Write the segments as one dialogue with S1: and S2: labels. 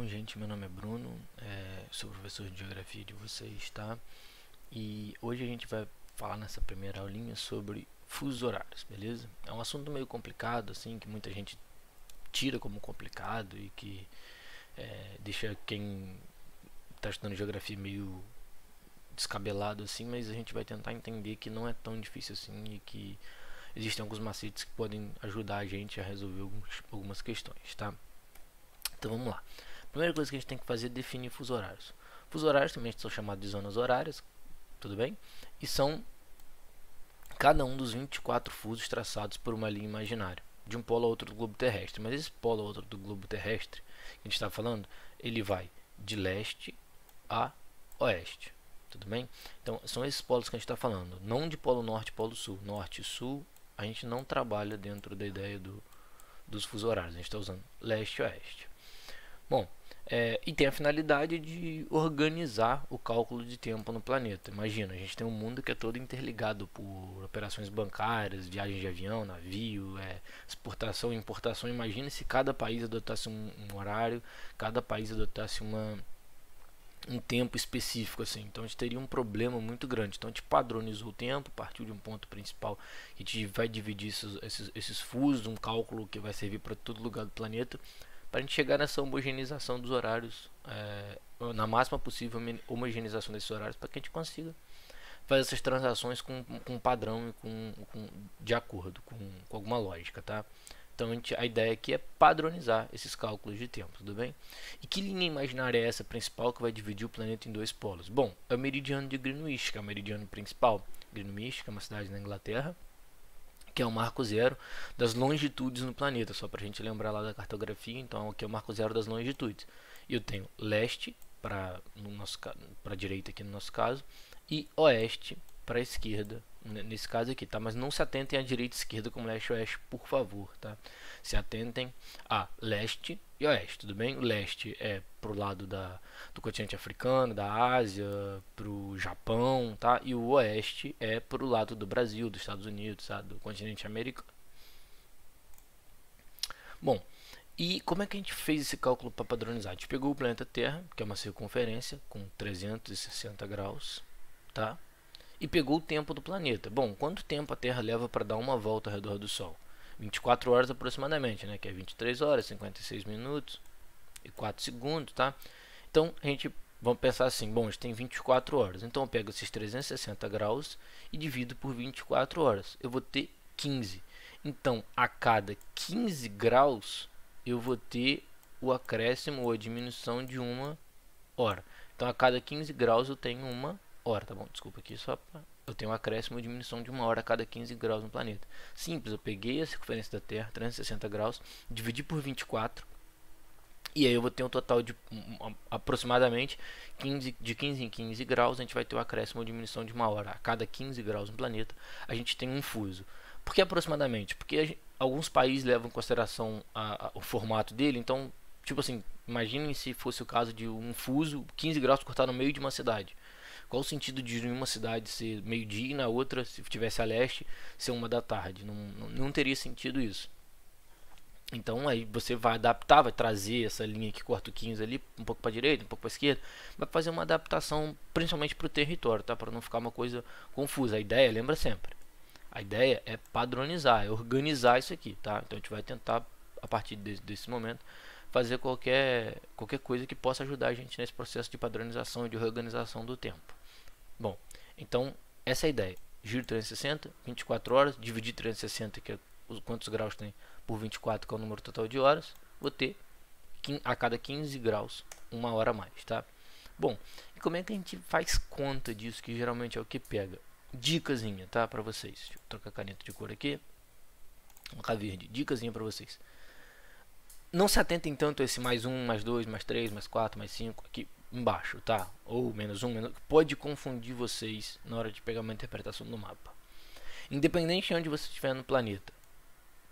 S1: Bom, gente, meu nome é Bruno, sou professor de Geografia de vocês, tá? E hoje a gente vai falar nessa primeira aulinha sobre fusos horários, beleza? É um assunto meio complicado, assim, que muita gente tira como complicado e que deixa quem está estudando Geografia meio descabelado, assim, mas a gente vai tentar entender que não é tão difícil assim e que existem alguns macetes que podem ajudar a gente a resolver algumas questões, tá? Então vamos lá. A primeira coisa que a gente tem que fazer é definir fusos horários. Fusos horários também são chamados de zonas horárias, tudo bem? E são cada um dos 24 fusos traçados por uma linha imaginária, de um polo a outro do globo terrestre. Mas esse polo a outro do globo terrestre que a gente está falando, ele vai de leste a oeste, tudo bem? Então são esses polos que a gente está falando, não de polo norte e polo sul. Norte e sul a gente não trabalha dentro da ideia dos fusos horários, a gente está usando leste e oeste. Bom, e tem a finalidade de organizar o cálculo de tempo no planeta. Imagina, a gente tem um mundo que é todo interligado por operações bancárias, viagens de avião, navio, exportação e importação. Imagina se cada país adotasse um horário, cada país adotasse um tempo específico, assim. Então a gente teria um problema muito grande. Então a gente padronizou o tempo, partiu de um ponto principal, a gente vai dividir esses fusos, um cálculo que vai servir para todo lugar do planeta, para a gente chegar nessa homogeneização dos horários, na máxima possível homogeneização desses horários, para que a gente consiga fazer essas transações com padrão e de acordo com alguma lógica, tá? Então a ideia aqui é padronizar esses cálculos de tempo, tudo bem? E que linha imaginária é essa principal que vai dividir o planeta em dois polos? Bom, é o meridiano de Greenwich, que é o meridiano principal. Greenwich, que é uma cidade na Inglaterra, que é o marco zero das longitudes no planeta, só para a gente lembrar lá da cartografia. Então aqui é o marco zero das longitudes. E eu tenho leste para a direita aqui no nosso caso e oeste para a esquerda nesse caso aqui, tá? Mas não se atentem à direita e esquerda como leste e oeste, por favor, tá? Se atentem a leste e oeste, tudo bem? O leste é pro lado do continente africano, da Ásia, pro Japão, tá? E o oeste é pro lado do Brasil, dos Estados Unidos, tá? Do continente americano. Bom, e como é que a gente fez esse cálculo para padronizar? A gente pegou o planeta Terra, que é uma circunferência com 360 graus, tá? E pegou o tempo do planeta. Bom, quanto tempo a Terra leva para dar uma volta ao redor do Sol? 24 horas aproximadamente, né? Que é 23 horas, 56 minutos e 4 segundos, tá? Então, a gente vamos pensar assim, bom, a gente tem 24 horas. Então, eu pego esses 360 graus e divido por 24 horas. Eu vou ter 15. Então, a cada 15 graus, eu vou ter o acréscimo ou a diminuição de uma hora. Então, a cada 15 graus eu tenho uma hora, tá bom? Desculpa aqui, só pra... eu tenho um acréscimo ou diminuição de uma hora a cada 15 graus no planeta. Simples, eu peguei a circunferência da Terra, 360 graus, dividi por 24, e aí eu vou ter um total de aproximadamente 15 em 15 graus, a gente vai ter o acréscimo ou diminuição de uma hora a cada 15 graus no planeta, a gente tem um fuso. Por que aproximadamente? Porque alguns países levam em consideração o formato dele, então, tipo assim, imaginem se fosse o caso de um fuso, 15 graus cortar no meio de uma cidade. Qual o sentido de em uma cidade ser meio-dia e na outra, se tivesse a leste, ser 1 da tarde? Não teria sentido isso. Então aí você vai adaptar, vai trazer essa linha que corta o 15 ali, um pouco para a direita, um pouco para a esquerda, vai fazer uma adaptação principalmente para o território, tá? Para não ficar uma coisa confusa. A ideia, lembra sempre, a ideia é padronizar, é organizar isso aqui, tá? Então a gente vai tentar, a partir desse momento, fazer qualquer coisa que possa ajudar a gente nesse processo de padronização e de organização do tempo. Bom, então essa é a ideia. Giro 360, 24 horas, dividir 360, que é quantos graus tem, por 24, que é o número total de horas, vou ter a cada 15 graus, uma hora a mais, tá? Bom, e como é que a gente faz conta disso, que geralmente é o que pega? Dicasinha, tá? Para vocês. Deixa eu trocar a caneta de cor aqui. Uma verde. Dicasinha para vocês. Não se atentem tanto a esse mais 1, mais 2, mais 3, mais 4, mais 5 aqui embaixo, tá? Ou menos 1, menos... pode confundir vocês na hora de pegar uma interpretação do mapa. Independente de onde você estiver no planeta,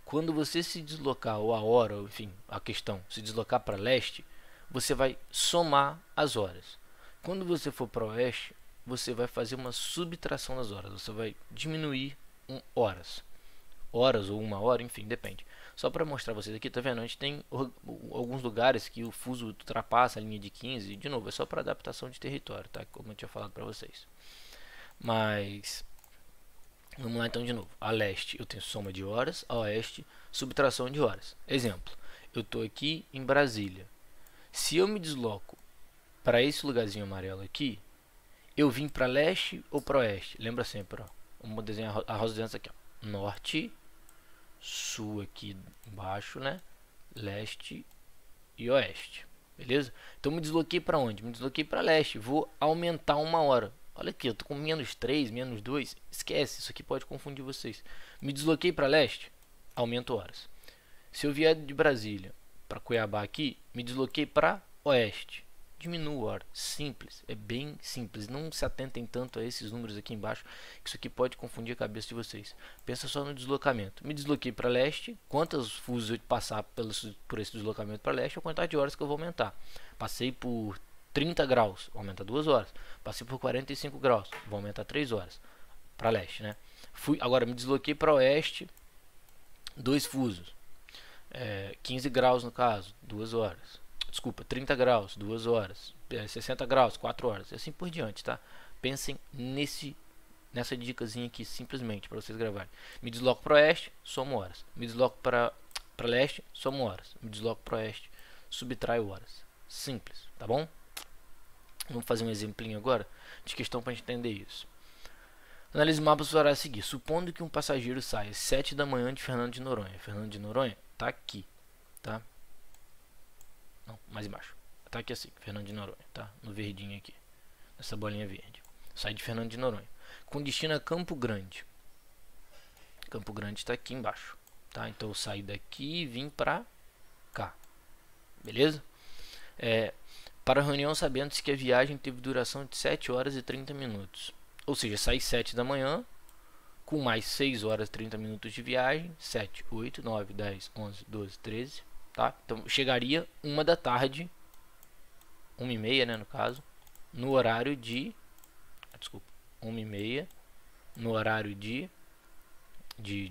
S1: quando você se deslocar, ou a hora, ou, enfim, a questão, se deslocar para leste, você vai somar as horas. Quando você for para oeste, você vai fazer uma subtração das horas. Você vai diminuir horas. Horas ou uma hora, enfim, depende. Só para mostrar vocês aqui, tá vendo? A gente tem alguns lugares que o fuso ultrapassa a linha de 15. E de novo, é só para adaptação de território, tá? Como eu tinha falado para vocês. Mas vamos lá então de novo. A leste eu tenho soma de horas, a oeste subtração de horas. Exemplo, eu estou aqui em Brasília. Se eu me desloco para esse lugarzinho amarelo aqui, eu vim para leste ou para oeste? Lembra sempre, ó. Vamos desenhar a rosa aqui, ó. Norte, sul aqui embaixo, né? Leste e oeste. Beleza? Então me desloquei para onde? Me desloquei para leste. Vou aumentar uma hora. Olha aqui, eu tô com menos 3, menos 2. Esquece, isso aqui pode confundir vocês. Me desloquei para leste, aumento horas. Se eu vier de Brasília para Cuiabá aqui, me desloquei para oeste. Diminuo hora. Simples, é bem simples. Não se atentem tanto a esses números aqui embaixo, que isso aqui pode confundir a cabeça de vocês. Pensa só no deslocamento. Me desloquei para leste. Quantos fusos eu passar por esse deslocamento para leste, é a quantidade de horas que eu vou aumentar. Passei por 30 graus, vou aumentar 2 horas. Passei por 45 graus, vou aumentar 3 horas. Para leste, né? Agora me desloquei para oeste, 2 fusos. 15 graus no caso, 2 horas. Desculpa, 30 graus, 2 horas. 60 graus, 4 horas. E assim por diante, tá? Pensem nessa dicasinha aqui, simplesmente, para vocês gravarem. Me desloco para oeste, somo horas. Me desloco para leste, somo horas. Me desloco para oeste, subtraio horas. Simples, tá bom? Vamos fazer um exemplinho agora de questão para a gente entender isso. Analise mapas para a seguir. Supondo que um passageiro saia às 7 da manhã de Fernando de Noronha. Fernando de Noronha tá aqui, tá? Não, mais embaixo. Tá aqui assim, Fernando de Noronha, tá? No verdinho aqui, nessa bolinha verde. Sai de Fernando de Noronha, com destino a Campo Grande. Campo Grande está aqui embaixo, tá? Então eu saí daqui e vim pra cá, beleza? Para a reunião, sabendo-se que a viagem teve duração de 7 horas e 30 minutos. Ou seja, saí 7 da manhã, com mais 6 horas e 30 minutos de viagem. 7, 8, 9, 10, 11, 12, 13. Tá? Então chegaria 1 da tarde, 1h30, né, no caso, no horário de... Desculpa, 1h30, no horário de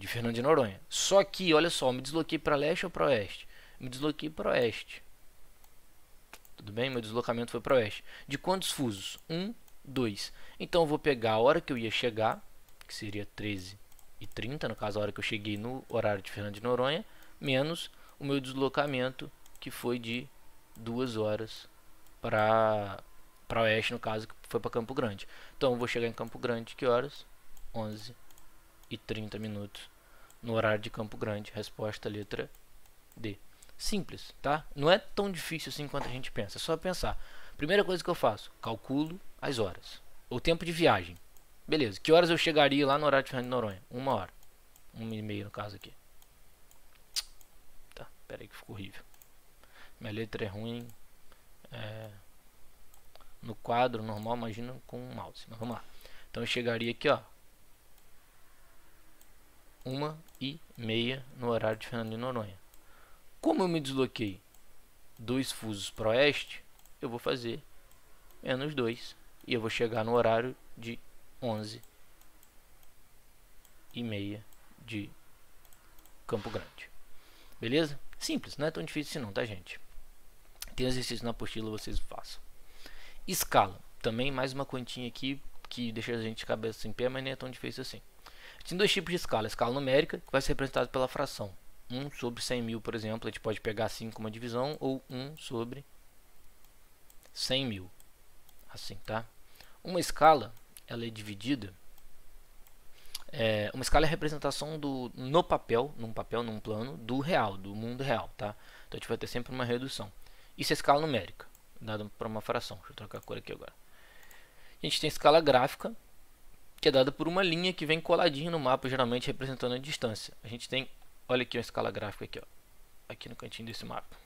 S1: Fernando de Noronha. Só que, olha só, me desloquei para leste ou para oeste? Me desloquei para oeste. Tudo bem? Meu deslocamento foi para oeste. De quantos fusos? 1, 2. Então eu vou pegar a hora que eu ia chegar, que seria 13h30, no caso a hora que eu cheguei no horário de Fernando de Noronha, menos o meu deslocamento, que foi de 2 horas para oeste, no caso, que foi para Campo Grande. Então eu vou chegar em Campo Grande, que horas? 11h30 minutos, no horário de Campo Grande. Resposta letra D. Simples, tá? Não é tão difícil assim quanto a gente pensa. É só pensar. Primeira coisa que eu faço, calculo as horas. O tempo de viagem. Beleza, que horas eu chegaria lá no horário de Fernando de Noronha? 1 hora. 1h30 no caso aqui. Tá, pera aí que ficou horrível. Minha letra é ruim. No quadro normal, imagina com o mouse. Mas vamos lá. Então eu chegaria aqui, ó, 1h30 no horário de Fernando de Noronha. Como eu me desloquei 2 fusos para oeste, eu vou fazer menos 2. E eu vou chegar no horário de 11h30 de Campo Grande. Beleza? Simples, não é tão difícil assim não, tá, gente? Tem exercício na apostila, vocês façam. Escala. Também mais uma continha aqui que deixa a gente de cabeça em pé, mas nem é tão difícil assim. Tem 2 tipos de escala. A escala numérica, que vai ser representada pela fração. 1 sobre 100.000, por exemplo, a gente pode pegar assim como uma divisão, ou 1 sobre 100.000. Assim, tá? Uma escala, ela é dividida... uma escala é a representação no papel, num plano, do real, do mundo real, tá? Então a gente vai ter sempre uma redução. Isso é escala numérica, dada por uma fração. Deixa eu trocar a cor aqui agora. A gente tem escala gráfica, que é dada por uma linha que vem coladinha no mapa, geralmente representando a distância. A gente tem, olha aqui a escala gráfica aqui, ó, aqui no cantinho desse mapa.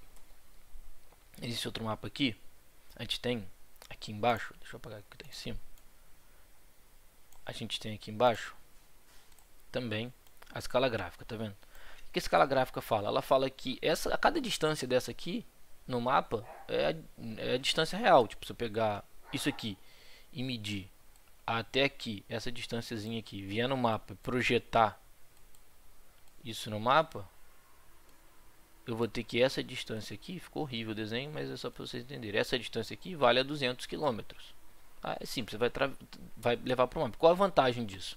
S1: Existe outro mapa aqui, a gente tem aqui embaixo, deixa eu apagar aqui que está em cima. A gente tem aqui embaixo também a escala gráfica, tá vendo? O que a escala gráfica fala? Ela fala que a cada distância dessa aqui no mapa é a distância real. Tipo, se eu pegar isso aqui e medir até aqui, essa distânciazinha aqui, vier no mapa e projetar isso no mapa, eu vou ter que essa distância aqui, ficou horrível o desenho, mas é só para vocês entenderem. Essa distância aqui vale a 200 km. É simples, você vai levar para o mapa. Qual a vantagem disso?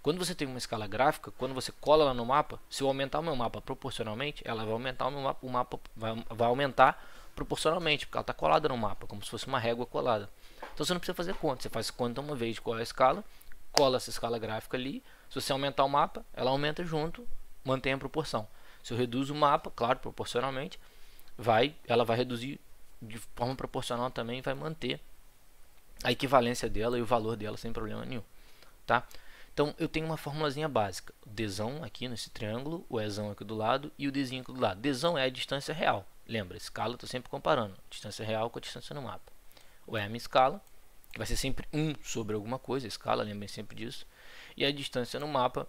S1: Quando você tem uma escala gráfica, quando você cola ela no mapa, se eu aumentar o meu mapa proporcionalmente, ela vai aumentar o mapa vai aumentar proporcionalmente, porque ela está colada no mapa, como se fosse uma régua colada. Então você não precisa fazer conta, você faz conta uma vez de qual é a escala, cola essa escala gráfica ali. Se você aumentar o mapa, ela aumenta junto, mantém a proporção. Se eu reduzo o mapa, claro, proporcionalmente, ela vai reduzir de forma proporcional também, vai manter a equivalência dela e o valor dela sem problema nenhum, tá? Então eu tenho uma formulazinha básica, o dzão aqui nesse triângulo, o ezão aqui do lado e o dzinho aqui do lado. Dzão é a distância real, lembra, escala estou sempre comparando, distância real com a distância no mapa. O é a minha escala, que vai ser sempre 1 sobre alguma coisa, a escala, lembrem sempre disso. E a distância no mapa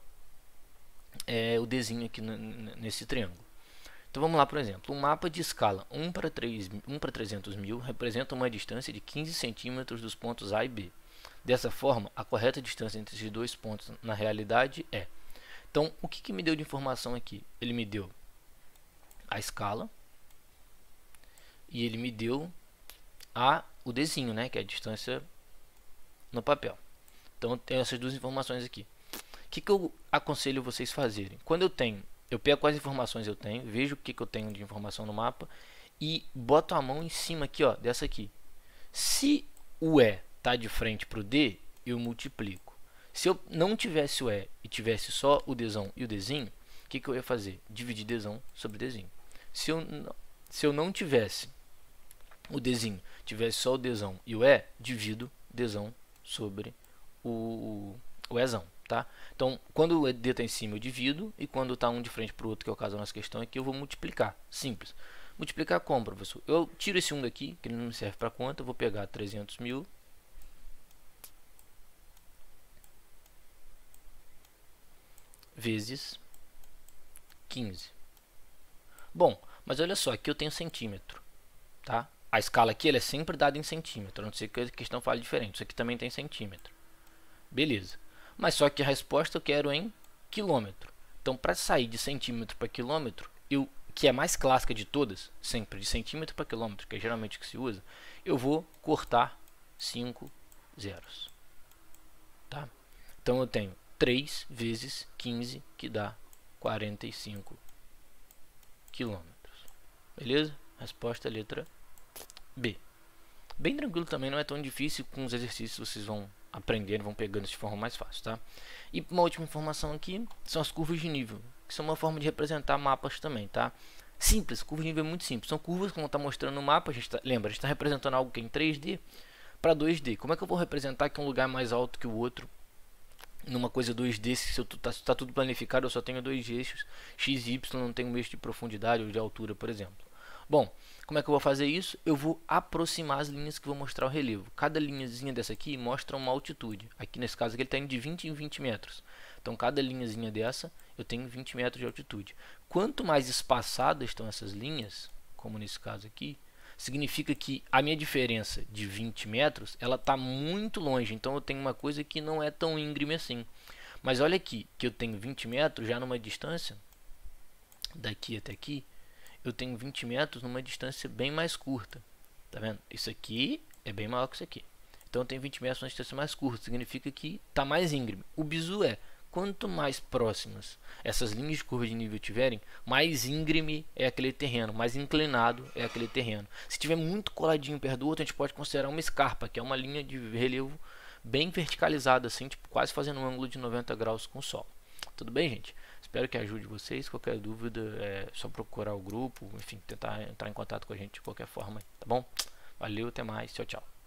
S1: é o dzinho aqui nesse triângulo. Então vamos lá, por exemplo, um mapa de escala 1 para 300 mil representa uma distância de 15 centímetros dos pontos A e B. Dessa forma, a correta distância entre esses dois pontos na realidade é. Então, o que me deu de informação aqui? Ele me deu a escala e ele me deu o dzinho, né, que é a distância no papel. Então, eu tenho essas duas informações aqui. O que eu aconselho vocês fazerem? Quando eu pego quais informações eu tenho, vejo o que eu tenho de informação no mapa e boto a mão em cima aqui, ó, dessa aqui. Se o E está de frente para o D, eu multiplico. Se eu não tivesse o E e tivesse só o dzão e o dzinho, o que eu ia fazer? Dividir dzão sobre dzinho. Se eu não tivesse o dzinho, tivesse só o dzão e o E, divido dzão sobre o ezão. Tá? Então, quando o D está em cima, eu divido, e quando está um de frente para o outro, que é o caso da nossa questão aqui, eu vou multiplicar. Simples. Multiplicar como, professor? Eu tiro esse 1 daqui, que ele não me serve para conta, eu vou pegar 300 mil vezes 15. Bom, mas olha só, aqui eu tenho centímetro. Tá? A escala aqui ela é sempre dada em centímetro, a não ser que a questão fale diferente. Isso aqui também tem centímetro. Beleza. Mas só que a resposta eu quero em quilômetro. Então, para sair de centímetro para quilômetro, que é a mais clássica de todas, sempre de centímetro para quilômetro, que é geralmente o que se usa, eu vou cortar 5 zeros. Tá? Então, eu tenho 3 vezes 15, que dá 45 quilômetros. Beleza? Resposta é letra B. Bem tranquilo também, não é tão difícil. Com os exercícios vocês vão aprendendo, vão pegando de forma mais fácil, tá? E uma última informação aqui são as curvas de nível, que são uma forma de representar mapas também, tá? Simples, curva de nível é muito simples. São curvas, como está mostrando no mapa, lembra, a gente está representando algo que é em 3D para 2D. Como é que eu vou representar que um lugar é mais alto que o outro numa coisa 2D, se está tudo planificado, eu só tenho dois eixos, x e y, não tenho um eixo de profundidade ou de altura, por exemplo. Bom, como é que eu vou fazer isso? Eu vou aproximar as linhas que vou mostrar o relevo. Cada linhazinha dessa aqui mostra uma altitude. Aqui nesse caso aqui ele está indo de 20 em 20 metros. Então cada linhazinha dessa eu tenho 20 metros de altitude. Quanto mais espaçadas estão essas linhas, como nesse caso aqui, significa que a minha diferença de 20 metros ela está muito longe. Então eu tenho uma coisa que não é tão íngreme assim. Mas olha aqui, que eu tenho 20 metros já numa distância, daqui até aqui, eu tenho 20 metros numa distância bem mais curta. Tá vendo? Isso aqui é bem maior que isso aqui. Então eu tenho 20 metros numa distância mais curta. Significa que está mais íngreme. O bizu é, quanto mais próximas essas linhas de curva de nível tiverem, mais íngreme é aquele terreno, mais inclinado é aquele terreno. Se tiver muito coladinho perto do outro, a gente pode considerar uma escarpa, que é uma linha de relevo bem verticalizada, assim, tipo, quase fazendo um ângulo de 90 graus com o solo. Tudo bem, gente? Espero que ajude vocês. Qualquer dúvida é só procurar o grupo, enfim, tentar entrar em contato com a gente de qualquer forma, tá bom? Valeu, até mais, tchau, tchau.